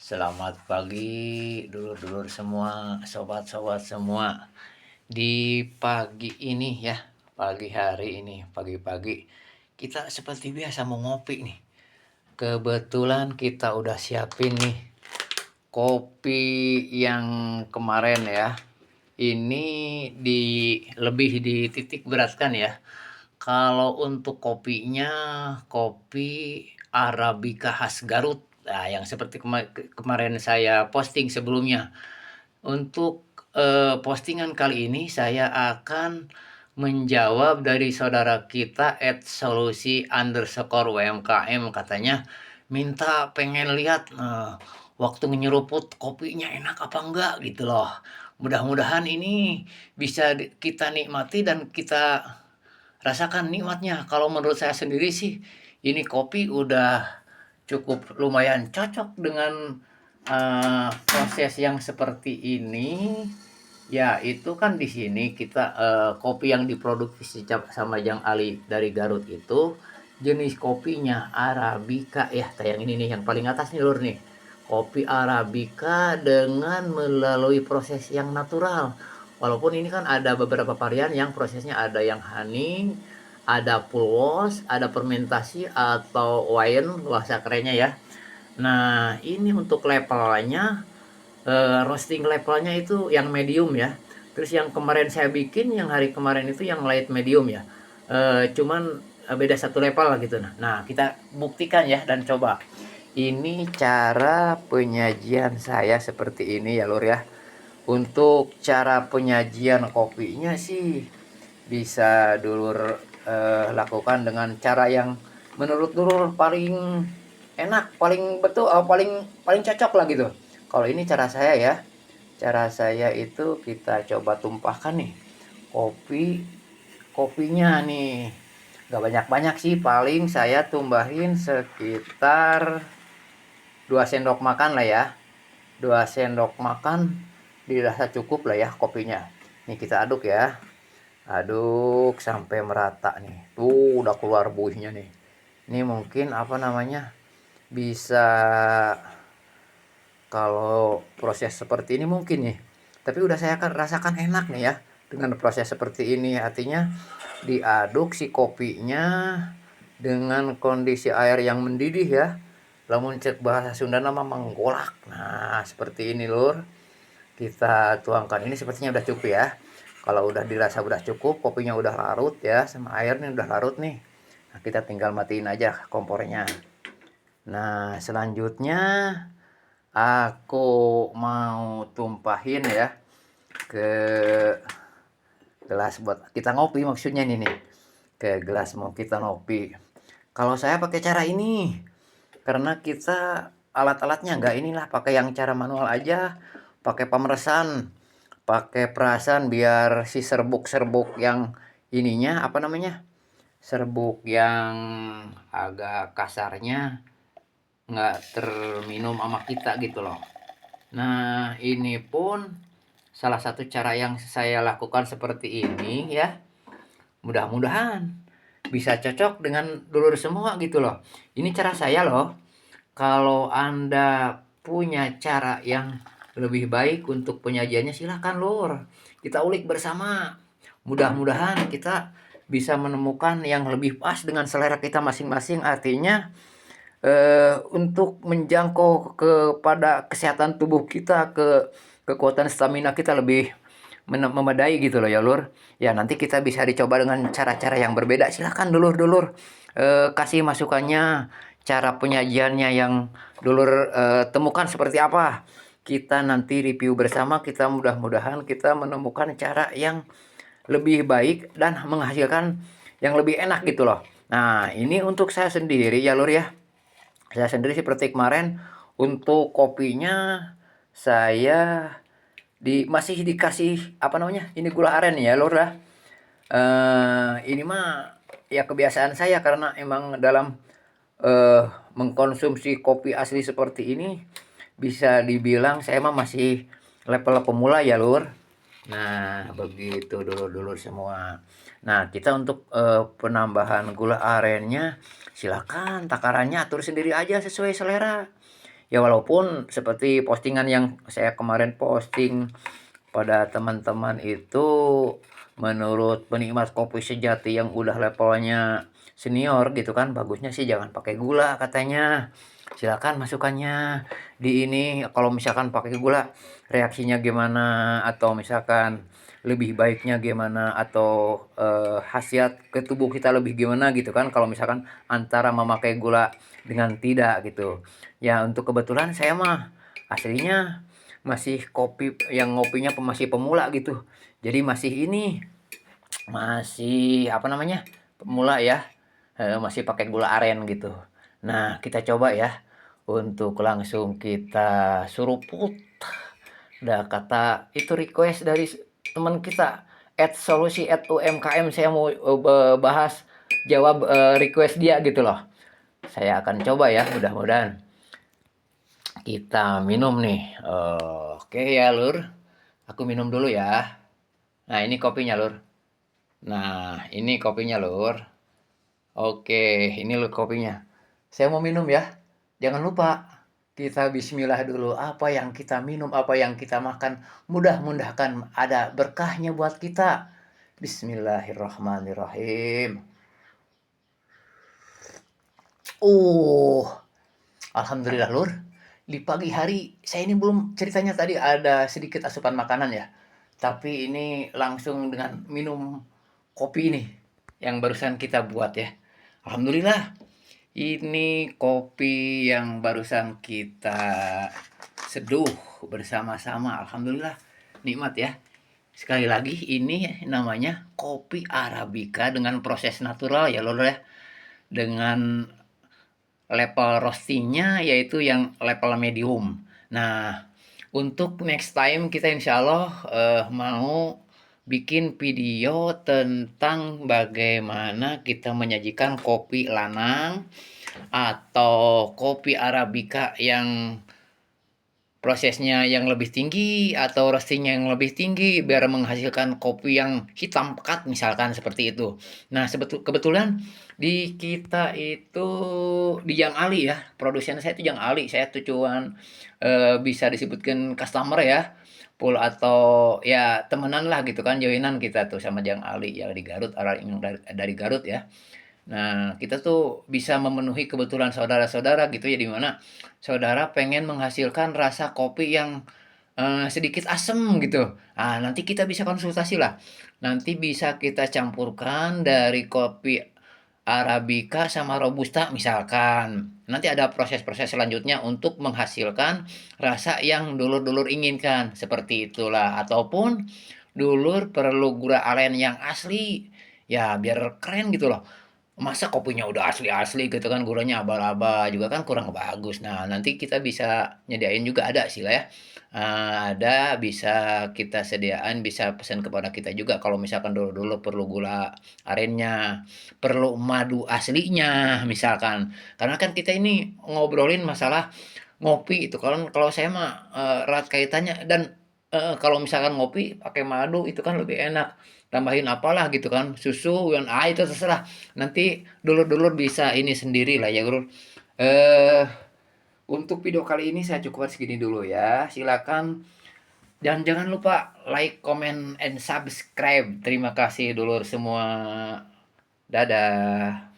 Selamat pagi dulur-dulur semua, sobat-sobat semua. Di pagi ini ya, pagi hari ini, pagi-pagi kita seperti biasa mau ngopi nih. Kebetulan kita udah siapin nih kopi yang kemarin ya. Ini lebih dititik beratkan ya. Kalau untuk kopinya, kopi Arabica khas Garut. Nah, yang seperti kemarin saya posting sebelumnya. Untuk, postingan kali ini saya akan menjawab dari saudara kita @solusi_UMKM katanya minta pengen lihat, waktu nyeruput kopinya enak apa enggak gitu loh. Mudah-mudahan ini bisa kita nikmati dan kita rasakan nikmatnya. Kalau menurut saya sendiri sih, ini kopi udah cukup lumayan cocok dengan, proses yang seperti ini. Ya itu kan di sini kita, kopi yang diproduksi sama Jang Ali dari Garut itu, jenis kopinya Arabica ya, yang ini nih yang paling atas nih Lur nih. Kopi Arabica dengan melalui proses yang natural. Walaupun ini kan ada beberapa varian yang prosesnya ada yang honey, ada full wash, ada fermentasi atau wine bahasa kerennya ya. Nah, ini untuk levelnya, roasting levelnya itu yang medium ya. Terus yang kemarin saya bikin, yang hari kemarin itu yang light medium ya. Cuman beda satu level lah gitu. Nah, kita buktikan ya dan coba. Ini cara penyajian saya seperti ini ya Lur ya. Untuk cara penyajian kopinya sih bisa dulur lakukan dengan cara yang menurut dulur paling enak, paling betul, paling paling cocok lah gitu. Kalau ini cara saya ya, cara saya itu kita coba tumpahkan nih kopinya nih, nggak banyak-banyak sih, paling saya tumbahin sekitar 2 sendok makan lah ya, 2 sendok makan dirasa cukup lah ya kopinya. Nih kita aduk ya, aduk sampai merata nih. Tuh udah keluar buihnya nih. Ini mungkin apa namanya, bisa kalau proses seperti ini mungkin nih. Tapi udah saya akan rasakan enak nih ya dengan proses seperti ini. Artinya diaduk si kopinya dengan kondisi air yang mendidih ya. Lamun cek bahasa Sunda nama menggolak. Nah, seperti ini Lur. Kita tuangkan, ini sepertinya udah cukup ya. Kalau udah dirasa udah cukup, kopinya udah larut ya, sama airnya udah larut nih. Nah, kita tinggal matiin aja kompornya. Nah, selanjutnya aku mau tumpahin ya ke gelas buat kita ngopi, maksudnya ini nih. Ke gelas mau kita ngopi. Kalau saya pakai cara ini, karena kita alat-alatnya nggak inilah, pakai yang cara manual aja, pakai pemeresan, pakai perasan biar si serbuk-serbuk yang ininya apa namanya, serbuk yang agak kasarnya nggak terminum sama kita gitu loh. Nah, ini pun salah satu cara yang saya lakukan seperti ini ya. Mudah-mudahan bisa cocok dengan dulur semua gitu loh. Ini cara saya loh. Kalau Anda punya cara yang lebih baik untuk penyajiannya silahkan Lur. Kita ulik bersama. Mudah-mudahan kita bisa menemukan yang lebih pas dengan selera kita masing-masing. Artinya untuk menjangkau kepada kesehatan tubuh kita, kekuatan stamina kita lebih memadai gitu loh ya Lur. Ya nanti kita bisa dicoba dengan cara-cara yang berbeda. Silahkan dulur-dulur kasih masukannya, cara penyajiannya yang dulur temukan seperti apa. Kita nanti review bersama, kita mudah-mudahan kita menemukan cara yang lebih baik dan menghasilkan yang lebih enak gitu loh. Nah ini untuk saya sendiri ya Lur ya. Saya sendiri seperti kemarin untuk kopinya saya masih dikasih apa namanya, ini gula aren ya Lur ya. Ini mah ya kebiasaan saya karena emang dalam mengkonsumsi kopi asli seperti ini bisa dibilang saya mah masih level pemula ya Lur. Nah begitu dulur-dulur semua. Nah kita untuk penambahan gula arennya silakan takarannya atur sendiri aja sesuai selera. Ya walaupun seperti postingan yang saya kemarin posting pada teman-teman itu, menurut penikmat kopi sejati yang udah levelnya senior gitu kan, bagusnya sih jangan pakai gula katanya. Silakan masukannya di ini, kalau misalkan pakai gula reaksinya gimana, atau misalkan lebih baiknya gimana, atau khasiat ke tubuh kita lebih gimana gitu kan, kalau misalkan antara memakai gula dengan tidak gitu. Ya untuk kebetulan saya mah aslinya masih kopi yang ngopinya masih pemula gitu. Jadi masih ini, masih apa namanya? Pemula ya. Masih pakai gula aren gitu. Nah, kita coba ya untuk langsung kita suruput. Udah kata itu request dari teman kita @solusi @umkm, saya mau bahas jawab request dia gitu loh. Saya akan coba ya, mudah-mudahan kita minum nih. Oke ya, Lur. Aku minum dulu ya. Nah, ini kopinya, Lur. Nah, ini kopinya, Lur. Oke, ini Lur kopinya. Saya mau minum ya. Jangan lupa kita bismillah dulu. Apa yang kita minum, apa yang kita makan, mudah-mudahan ada berkahnya buat kita. Bismillahirrahmanirrahim. Uh, Alhamdulillah, Lur. Di pagi hari, saya ini belum ceritanya tadi ada sedikit asupan makanan ya. Tapi ini langsung dengan minum kopi ini yang barusan kita buat ya. Alhamdulillah, ini kopi yang barusan kita seduh bersama-sama. Alhamdulillah, nikmat ya. Sekali lagi, ini namanya kopi Arabica dengan proses natural ya, Lur ya. Dengan level roastingnya yaitu yang level medium. Nah, untuk next time kita insya Allah mau bikin video tentang bagaimana kita menyajikan kopi lanang atau kopi Arabica yang prosesnya yang lebih tinggi atau roastingnya yang lebih tinggi biar menghasilkan kopi yang hitam pekat misalkan seperti itu. Nah, kebetulan di kita itu di Yang Ali ya, produsen saya itu Yang Ali. Saya tuh cuman bisa disebutkan customer ya, full atau ya temenan lah gitu kan, joinan kita tuh sama Yang Ali yang di Garut, orang yang dari Garut ya. Nah, kita tuh bisa memenuhi kebutuhan saudara-saudara gitu ya, di mana saudara pengen menghasilkan rasa kopi yang sedikit asem gitu. Ah, nanti kita bisa konsultasi lah. Nanti bisa kita campurkan dari kopi Arabica sama Robusta misalkan. Nanti ada proses-proses selanjutnya untuk menghasilkan rasa yang dulur-dulur inginkan. Seperti itulah. Ataupun dulur perlu gula aren yang asli. Ya, biar keren gitu loh. Masa kopinya udah asli-asli gitu kan, gulanya aba-aba juga kan kurang bagus. Nah, nanti kita bisa nyediain juga, ada sih lah ya. Ada, bisa kita sediain, bisa pesan kepada kita juga kalau misalkan dulu-dulu perlu gula arennya, perlu madu aslinya misalkan. Karena kan kita ini ngobrolin masalah ngopi itu, kalau kalau saya mah erat kaitannya, dan kalau misalkan ngopi pakai madu itu kan lebih enak. Tambahin apalah gitu kan, susu dan itu terserah. Nanti dulur-dulur bisa ini sendiri lah ya, Bro. Eh untuk video kali ini saya cukupkan segini dulu ya. Silakan dan jangan lupa like, comment, and subscribe. Terima kasih dulur semua. Dadah.